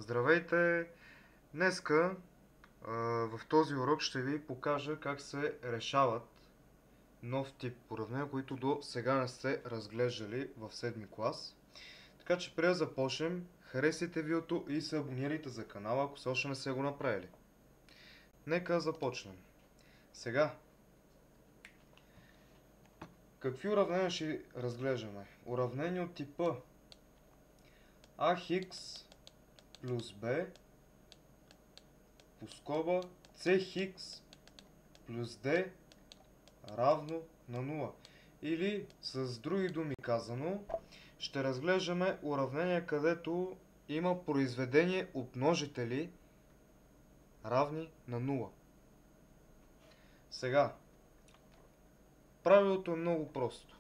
Здравейте! Днеска в този урок ще ви покажа как се решават нов тип уравнения, които до сега не сте разглеждали в 7 клас. Така че преди да започнем, харесайте видеото и се абонирайте за канала, ако все още не сте го направили. Нека започнем. Сега, какви уравнения ще разглеждаме? Уравнения от типа ax плюс b по скоба cx плюс d равно на 0. Или с други думи казано, ще разглеждаме уравнение, където има произведение от множители равни на 0. Сега, правилото е много просто.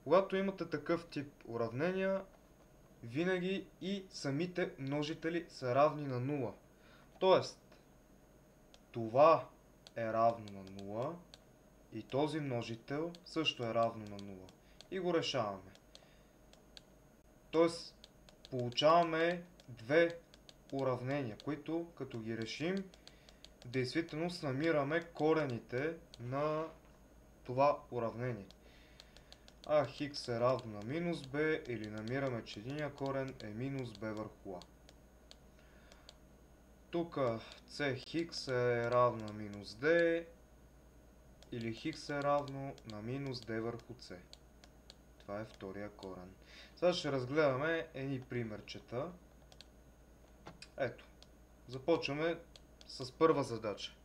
Когато имате такъв тип уравнения, винаги и самите множители са равни на 0. Тоест, това е равно на 0 и този множител също е равно на 0. И го решаваме. Тоест, получаваме две уравнения, които като ги решим, в действителност намираме корените на това уравнение. А хикс е равно на минус b, или намираме, че единия корен е минус b върху a. Тук c хикс е равно на минус d, или хикс е равно на минус d върху c. Това е втория корен. Сега ще разгледаме едни примерчета. Ето, започваме с първа задача,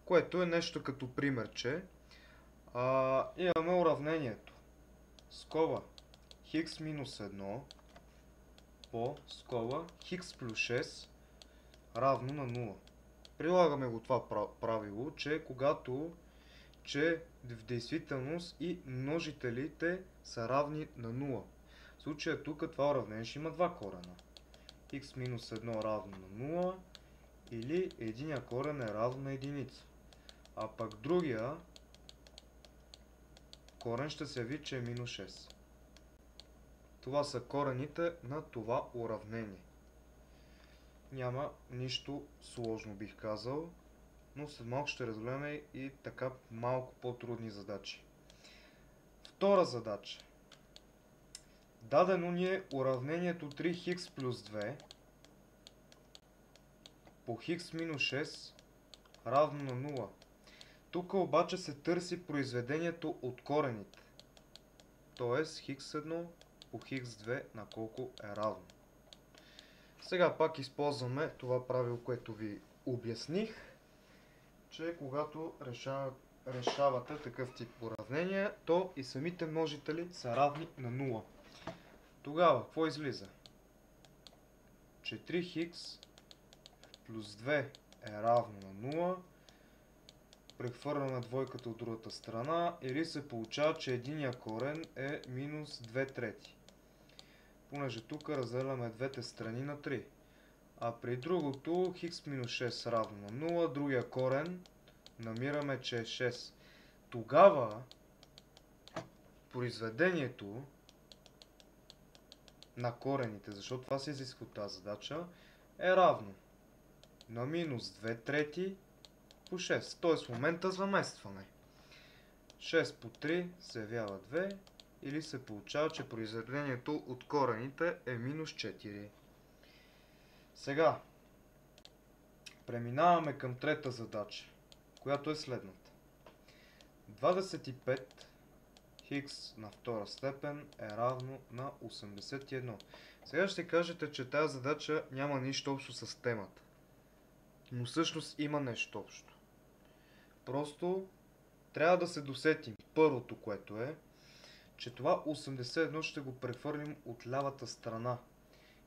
което е нещо като примерче. Имаме уравнението скоба хикс минус 1 по скоба хикс плюс 6 равно на 0. Прилагаме го това правило, че в действителност и множителите са равни на 0. В случая тук това уравнение ще има два корена. Х минус 1 равно на 0 или единия корен е равно на единица. А пък другия корен ще се яви, че е минус 6. Това са корените на това уравнение. Няма нищо сложно, бих казал, но след малко ще разгледаме и така малко по-трудни задачи. Втора задача. Дадено ни е уравнението 3х плюс 2 по х минус 6 равно на 0. Тук обаче се търси произведението от корените. Тоест х1 по х2 на колко е равно. Сега пак използваме това правило, което ви обясних, че когато решавате такъв тип уравнения, то и самите множители са равни на 0. Тогава, какво излиза? Че 3х плюс 2 е равно на 0. Прехвърляме двойката от другата страна, или се получава, че единия корен е минус 2 трети. Понеже тук разделяме двете страни на 3. А при другото х минус 6 равно на 0, другия корен намираме, че е 6. Тогава произведението на корените, защото това се изисква от тази задача, е равно на минус 2 трети по 6. Т.е. в момента заместваме. 6 по 3 се явява 2, или се получава, че произведението от корените е минус 4. Сега преминаваме към трета задача, която е следната. 25 хикс на втора степен е равно на 81. Сега ще кажете, че тази задача няма нищо общо с темата. Но всъщност има нещо общо. Просто трябва да се досетим. Първото, което е, че това 81 ще го прехвърлим от лявата страна.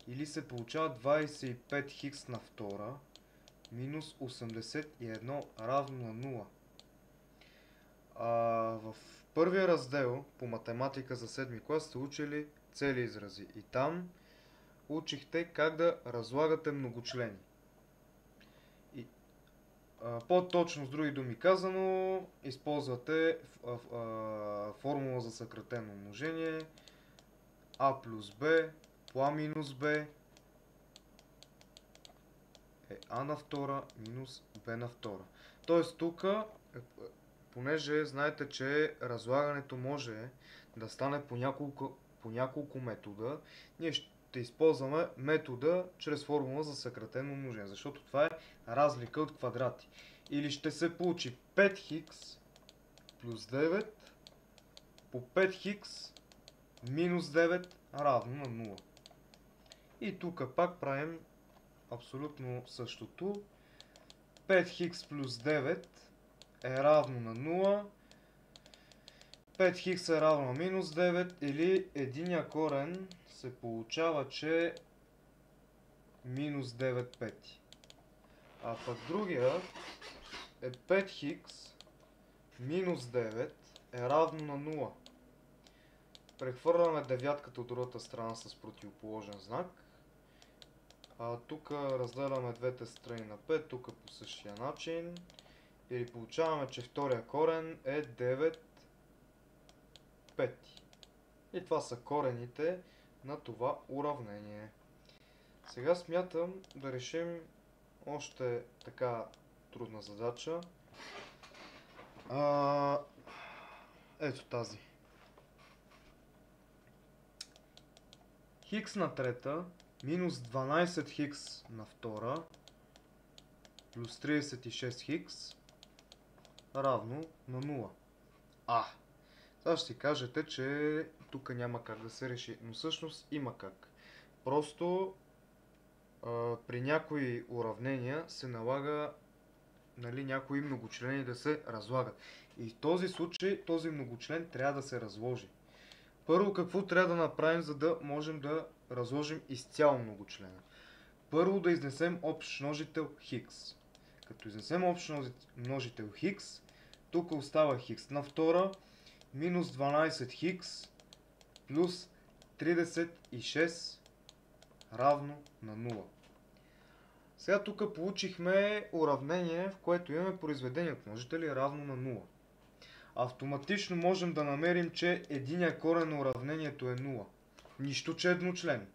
Или се получава 25 хикс на втора минус 81 равно на 0. В първия раздел по математика за 7 клас сте учили цели изрази. И там учихте как да разлагате многочлени. По-точно, с други думи казано, използвате формула за съкратено умножение а плюс b по а минус b е а на втора минус б на втора. Тоест тук, понеже знаете, че разлагането може да стане по няколко метода, ние ще използваме метода чрез формула за съкратено умножение, защото това е разлика от квадрати. Или ще се получи 5х плюс 9 по 5х минус 9 равно на 0. И тук пак правим абсолютно същото. 5х плюс 9 е равно на 0. 5х е равно на минус 9 или единия корен се получава, че минус 9 пети. А пък другия е 5х минус 9 е равно на 0. Прехвърляме девятката от другата страна с противоположен знак. Тук разделяме двете страни на 5, тук по същия начин. Или получаваме, че втория корен е 9 пети. И това са корените на това уравнение. Сега смятам да решим още така трудна задача. Ето тази. Хикс на трета минус 12 хикс на втора плюс 36 хикс равно на 0. Сега ще си кажете, че тук няма как да се реши, но всъщност има как. Просто при някои уравнения се налага някои многочлени да се разлагат. И в този случай този многочлен трябва да се разложи. Първо, какво трябва да направим, за да можем да разложим изцяло многочлена? Първо да изнесем общ множител хикс. Като изнесем общ множител хикс, тук остава хикс на втора минус 12 хикс плюс 36 равно на 0. Сега тук получихме уравнение, в което имаме произведение от множители равно на 0. Автоматично можем да намерим, че единия корен на уравнението е 0. Нищо, че е едночлен.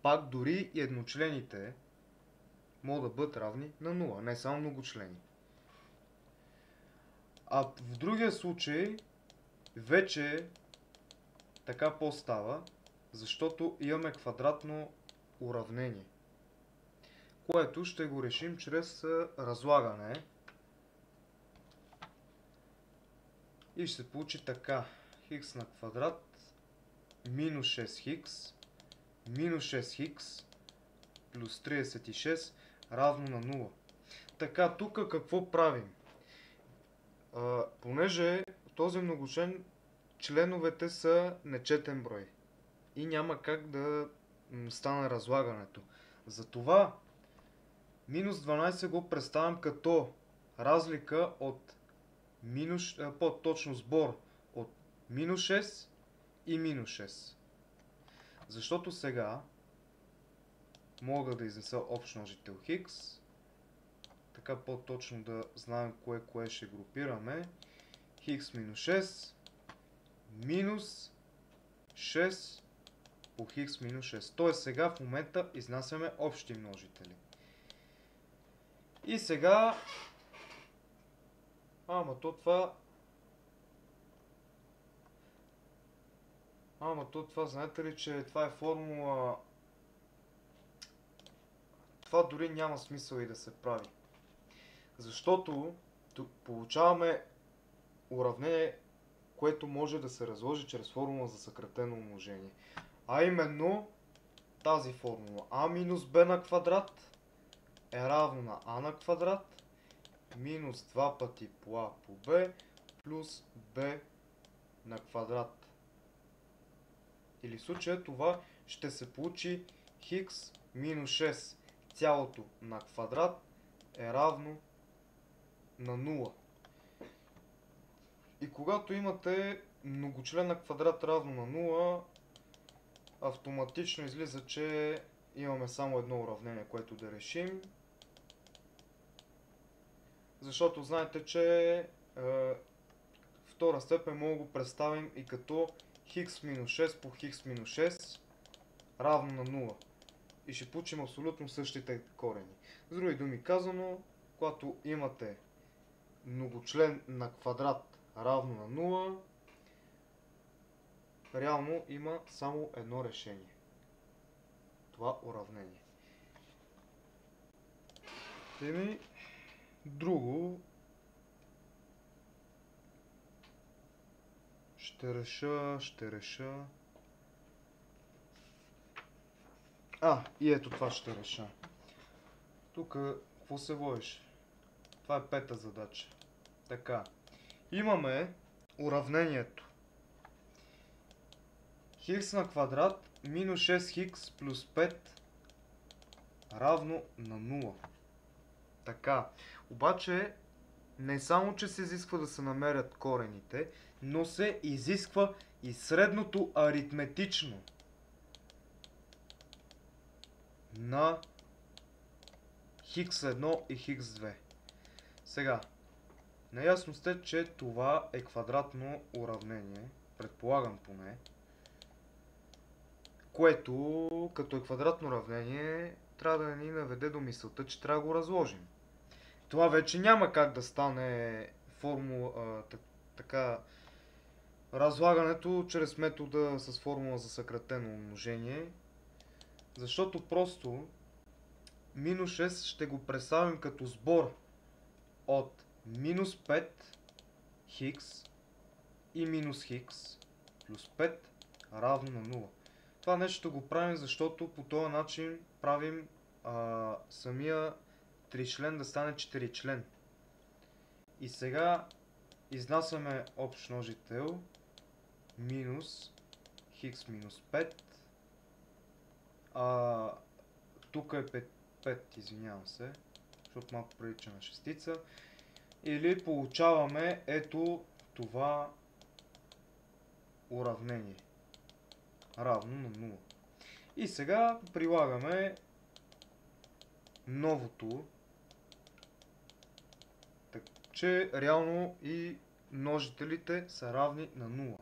Пак дори и едночлените могат да бъдат равни на 0, не само многочлени. А в другия случай вече така по-става, защото имаме квадратно уравнение, което ще го решим чрез разлагане. И ще се получи така. Хикс на квадрат минус 6х минус 6х плюс 36 равно на 0. Така, тук какво правим? Понеже този многочлен членовете са нечетен брой и няма как да стане разлагането. Затова минус 12 го представям като разлика от по-точно сбор от минус 6 и минус 6. Защото сега мога да изнеса общ множител хикс, така по-точно да знаем кое ще групираме. Хикс минус 6 минус 6 по хикс минус 6. Тоест сега в момента изнасяме общи множители. И сега това знаете ли, че това е формула. Това дори няма смисъл и да се прави. Защото тук получаваме уравнение, което може да се разложи чрез формула за съкратено умножение. А именно тази формула. А минус b на квадрат е равно на а на квадрат минус 2 пъти по а по b плюс b на квадрат. Или в случая това ще се получи хикс минус 6 цялото на квадрат е равно на 0. И когато имате многочлен на квадрат равно на 0, автоматично излиза, че имаме само едно уравнение, което да решим. Защото знаете, че втора степен мога да го представим и като хикс минус 6 по хикс минус 6 равно на 0. и ще получим абсолютно същите корени. С други думи казано, когато имате многочлен на квадрат равно на 0, реално има само едно решение. Това уравнение. Еми, друго ще реша. И ето това ще реша. Тук какво се водиш? Това е пета задача. Така. Имаме уравнението. Хикс на квадрат минус 6х плюс 5 равно на 0. Така. Обаче не само, че се изисква да се намерят корените, но се изисква и средното аритметично на хикс1 и хикс2. Сега, наясно сте, че това е квадратно уравнение, предполагам поне, което, като е квадратно уравнение, трябва да ни наведе до мисълта, че трябва да го разложим. Това вече няма как да стане формула, така, разлагането чрез метода с формула за съкратено умножение, защото просто минус 6 ще го представим като сбор от минус 5 хикс и минус хикс плюс 5 равно на 0. Това нещо го правим, защото по този начин правим самия тричлен да стане 4член. И сега изнасяме общ множител минус хикс минус 5. Тук е 5, извинявам се, защото малко прилича на шестица. Или получаваме ето това уравнение. Равно на 0. И сега прилагаме новото, така че реално и множителите са равни на 0.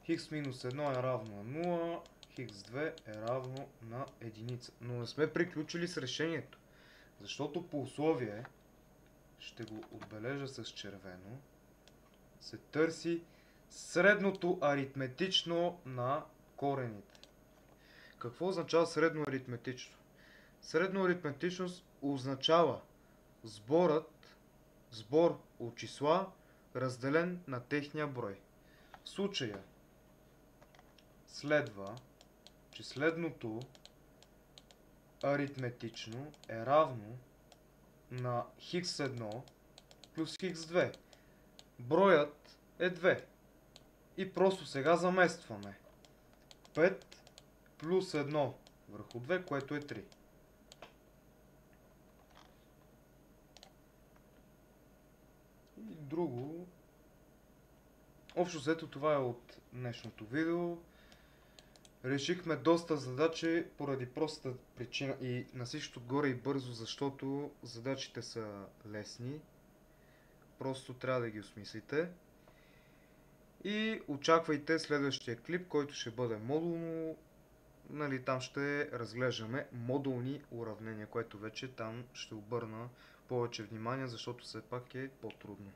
Хикс минус 1 е равно на 0, хикс 2 е равно на 1. Но не сме приключили с решението, защото по условие, ще го отбележа с червено, се търси средното аритметично на корените. Какво означава средно аритметично? Средно аритметичност означава сбор от числа, разделен на техния брой. В случая следва, че следното аритметично е равно на хикс1 плюс хикс2. Броят е 2. И просто сега заместваме 5 плюс 1 върху 2, което е 3. И друго. Общо взето това е от днешното видео. Решихме доста задачи поради простата причина и на всичкото отгоре и бързо, защото задачите са лесни. Просто трябва да ги осмислите. И очаквайте следващия клип, който ще бъде модулно. Нали, там ще разглеждаме модулни уравнения, което вече там ще обърна повече внимание, защото все пак е по-трудно.